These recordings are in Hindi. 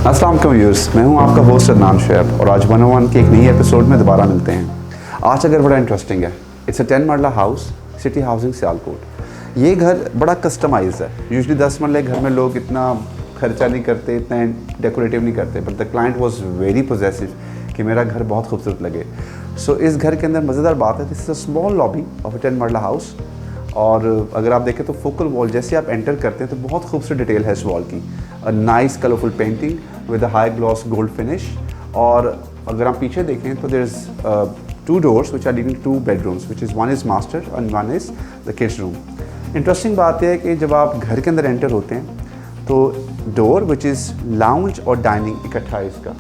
अस्सलाम वालेकुम व्यूअर्स, मैं हूं आपका होस्ट अदनान शुएब और आज 101 के एक नई एपिसोड में दोबारा मिलते हैं। आज अगर बड़ा इंटरेस्टिंग है। It's a 10 marla house, city housing Sialkot. ये घर बड़ा कस्टमाइज है। यूजुअली 10 मरले घर में लोग इतना खर्चा नहीं करते, इतना डेकोरेटिव नहीं करते, but the client was very possessive कि मेरा घर बहुत खूबसूरत लगे। सो इस घर के अंदर मज़ेदार बात है, this is a small lobby of a 10 marla house. और अगर आप देखें तो फोकल वॉल जैसे आप एंटर करते हैं तो बहुत खूबसूरत डिटेल है इस वॉल की। A nice colourful painting with a high gloss gold finish. और अगर आप पीछे देखें तो there is 2 doors which are leading to 2 bedrooms, which is one is master and one is the kids room. Interesting बात यह है कि जब आप घर के अंदर एंटर होते हैं तो डोर विच इज़ लाउंज और डाइनिंग इकट्ठा है इसका,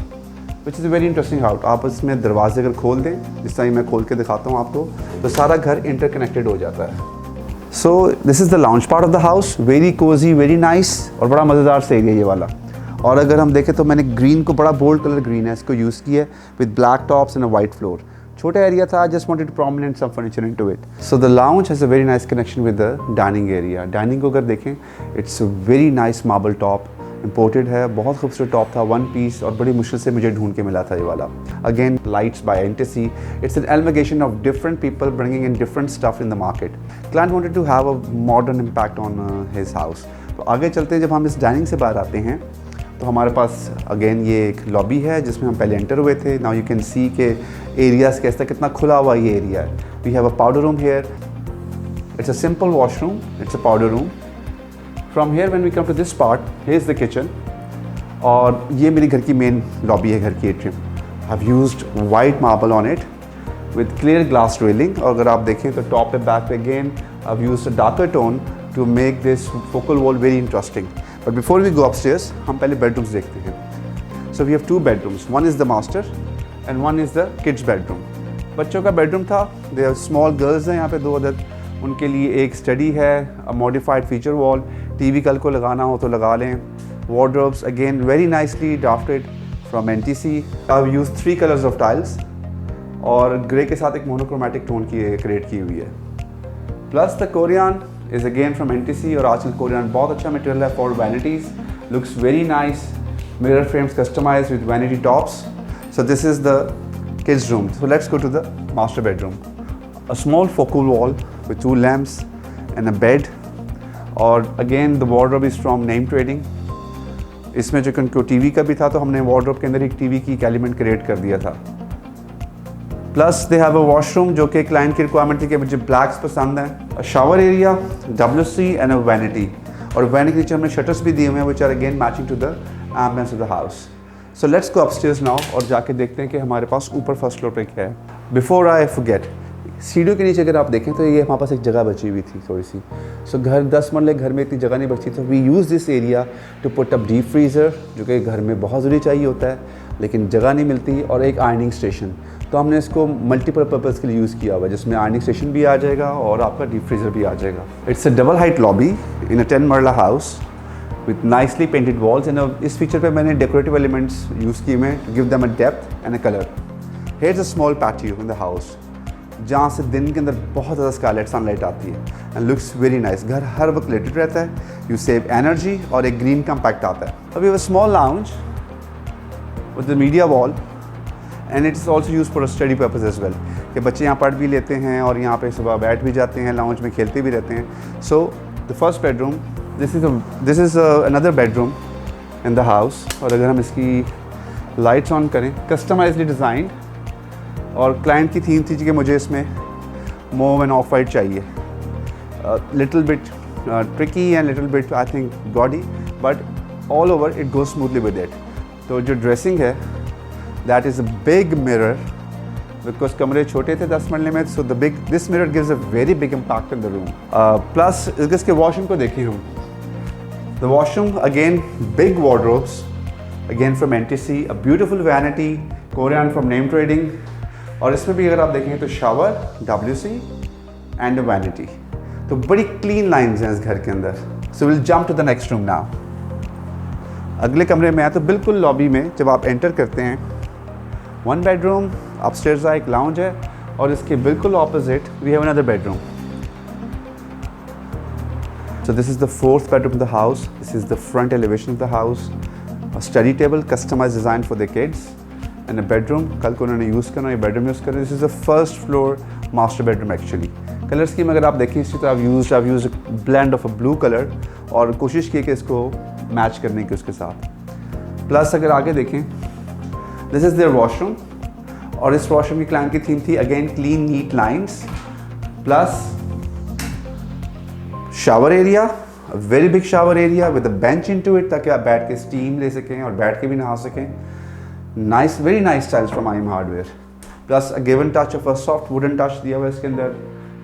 which is very interesting out. आप इसमें दरवाजे अगर खोल दें, जिस तरह मैं खोल के दिखाता हूँ आपको, तो सारा घर इंटरकनेक्टेड हो जाता है। सो this is the lounge part of the house, very Cozi, very nice और बड़ा मज़ेदार से एरिया ये वाला। और अगर हम देखें तो मैंने ग्रीन को, बड़ा बोल्ड कलर ग्रीन है, इसको यूज़ किया है with black tops and a white floor. छोटा एरिया था, just wanted to prominent some furniture into it. So the lounge has a very nice connection with the dining area. Dining को अगर देखें, it's very nice marble top, imported है, बहुत खूबसूरत टॉप था, 1 पीस और बड़ी मुश्किल से मुझे ढूंढ के मिला था ये वाला। अगेन लाइट्स बाय एंटेसी, it's an amalgamation of different people bringing in different stuff in the market. Client wanted to have a modern impact on his house. तो आगे चलते हैं, जब हम इस डाइनिंग से बाहर आते हैं तो हमारे पास अगेन ये एक लॉबी है जिसमें हम पहले एंटर हुए थे। नाउ यू कैन सी के एरियाज कैसा, कितना खुला हुआ ये एरिया है। We have a powder room here, it's a simple washroom, it's a powder room. From here when we come to this part, here is the kitchen. और ये मेरी घर की मेन लॉबी है, घर की atrium. I have used white marble on it with clear glass railing. और अगर आप देखें तो टॉप पे बैक पे again I have used a darker tone to make this focal wall very interesting. But before we go upstairs, हम पहले बेडरूम्स देखते हैं। So we have 2 bedrooms, one is the master and one is the kids bedroom. बच्चों का बेडरूम था, दे आर स्मॉल गर्ल्स हैं यहाँ पे 2 अदर, उनके लिए एक स्टडी है, मॉडिफाइड फीचर वॉल, टीवी कल को लगाना हो तो लगा लें। Wardrobes again very nicely drafted from NTC. I've used 3 colors of tiles और ग्रे के साथ एक मोनोक्रोमेटिक टोन की क्रिएट की हुई है। Plus the Korean is again from NTC और आजकल कोरियन बहुत अच्छा मटेरियल है for vanities, looks very nice. Mirror frames customise with vanity tops. So this is the kids room. So let's go to the master bedroom. A small focal wall with 2 lamps and a bed. और again the wardrobe is from name trading. इसमें जो उनको टीवी का भी था तो हमने वार्डरोब के अंदर एक टीवी की एलिमेंट क्रिएट कर दिया था। Plus they have a washroom जो कि क्लाइंट की रिक्वायरमेंट थी कि मुझे ब्लैक्स पसंद हैं। A shower area, WC and a vanity. और वैनिटी के नीचे हमने शटर्स भी दिए हुए हैं which are again matching to the ambiance of the house. So let's go upstairs now और जाके देखते हैं कि हमारे पास ऊपर फर्स्ट फ्लोर पे क्या है। बिफोर आई फॉरगेट, सीढ़ियों के नीचे अगर आप देखें तो ये हमारे पास एक जगह बची हुई थी थोड़ी सी। सो घर 10 मरले घर में इतनी जगह नहीं बची, तो we use this area to put up deep freezer, जो कि घर में बहुत ज़रूरी चाहिए होता है लेकिन जगह नहीं मिलती, और एक आयरनिंग स्टेशन। तो हमने इसको मल्टीपल पर्पज़ के लिए यूज़ किया हुआ, जिसमें आयरनिंग स्टेशन भी आ जाएगा और आपका डीप फ्रीज़र भी आ जाएगा। It's a double height lobby in a 10 marla house with nicely painted walls. And इस फीचर पे मैंने डेकोरेटिव एलिमेंट्स यूज़ किए हैं to give them a depth and a colour. Here is a small patio in the house जहाँ से दिन के अंदर बहुत ज़्यादा स्काईलाइट सनलाइट आती है एंड लुक्स वेरी नाइस। घर हर वक्त लेटेड रहता है, यू सेव एनर्जी, और एक ग्रीन का इम्पैक्ट आता है। अभी वो small lounge with the media wall and it is also use for a study purpose as well, कि बच्चे यहाँ पढ़ भी लेते हैं और यहाँ पे सुबह बैठ भी जाते हैं, लाउंज में खेलते भी रहते हैं। So the first bedroom, this is another bedroom in the house. और अगर हम इसकी लाइट्स ऑन करें, कस्टमाइजली डिज़ाइंड, और क्लाइंट की थीम थी कि मुझे इसमें मोव एंड ऑफ वाइट चाहिए, little bit tricky and little bit I think gaudy, but all over it goes smoothly with it. तो जो ड्रेसिंग है that is a big mirror, because कमरे छोटे थे 10 मरले में, सो this mirror gives a very big impact in the room. Plus इसके वॉशरूम को देखिए हम, the washroom again big wardrobes again from NTC, a beautiful vanity, Corian from name trading. और इसमें भी अगर आप देखें तो shower, WC and a vanity. तो बड़ी क्लीन लाइंस हैं इस घर के अंदर। So will jump to the next room now. अगले कमरे में आए तो बिल्कुल लॉबी में जब आप एंटर करते हैं, 1 bedroom, अपस्टेयर्स एक लाउंज है, और इसके बिल्कुल opposite we have another bedroom. So this is the 4th bedroom of the house. This is the front elevation of the house. Study table customise design for the kids and a bedroom. कल को उन्होंने यूज़ करना, ये बेडरूम यूज़ करना। This is the first floor master bedroom actually. Colour scheme अगर आप देखें इसी तरह I use blend of a blue colour और कोशिश की कि इसको मैच करने की उसके साथ। प्लस अगर आगे देखें, दिस इज़ देयर वॉशरूम और इस वॉशरूम की क्लाइंट की थीम थी again clean NEET lines, plus shower area, very big shower area with a bench into it, ताकि आप बैठ के स्टीम ले सकें और बैठ के भी नहा सकें। Nice, very nice styles from IM hardware. Plus a given touch of a soft wooden touch दिया हुआ है इसके अंदर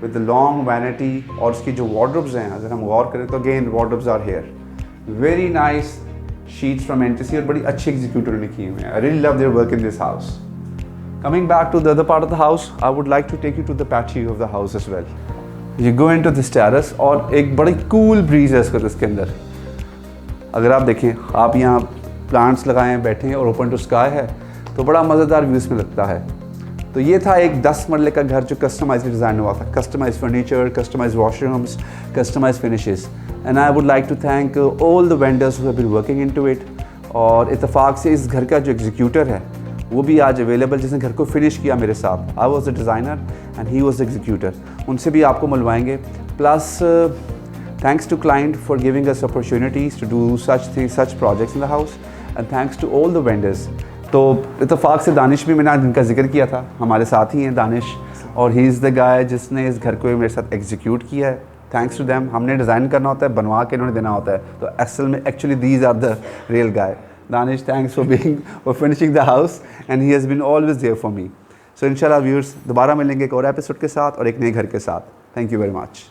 विद द लॉन्ग वैनिटी। और इसकी जो वार्डरोब्स हैं अगर हम गौर करें तो again wardrobes are here, very nice sheets from NTC और बड़ी अच्छी एग्जीक्यूटर ने की हुई हैं। I really love their work in this house. Coming back to the other part of the house, I would like to take you to the patio of the house as well. You go into this terrace और एक बड़ी cool breeze है इसके अंदर। अगर आप देखें, आप यहाँ प्लांट्स लगाए हैं, बैठे हैं और ओपन टू स्काई है तो बड़ा मज़ेदार व्यू इसमें लगता है। तो ये था एक 10 मरले का घर जो कस्टमाइज डिज़ाइन हुआ था, customize furniture, customize washrooms, customize finishes. And I would like to thank all the vendors who have been working into it. और इत्तेफाक से इस घर का जो एग्जीक्यूटर है वो भी आज अवेलेबल, जिसने घर को फिनिश किया मेरे साथ। I was the designer and he was the executor. उनसे भी आपको मिलवाएंगे। Plus thanks to client for giving us opportunities to do such projects in the house and thanks to all the vendors. तो इत्तेफाक से दानिश भी मैंने जिनका जिक्र किया था, हमारे साथ ही हैं दानिश, और ही इज़ द गाय जिसने इस घर को मेरे साथ एग्जीक्यूट किया है। Thanks to them. हमने डिज़ाइन करना होता है, बनवा के उन्होंने देना होता है। तो असल में actually these are the real guy. Danish, thanks for finishing the house and he has been always there for me. So inshallah viewers, दोबारा मिलेंगे एक और एपिसोड के साथ और एक नए घर के साथ। Thank you very much.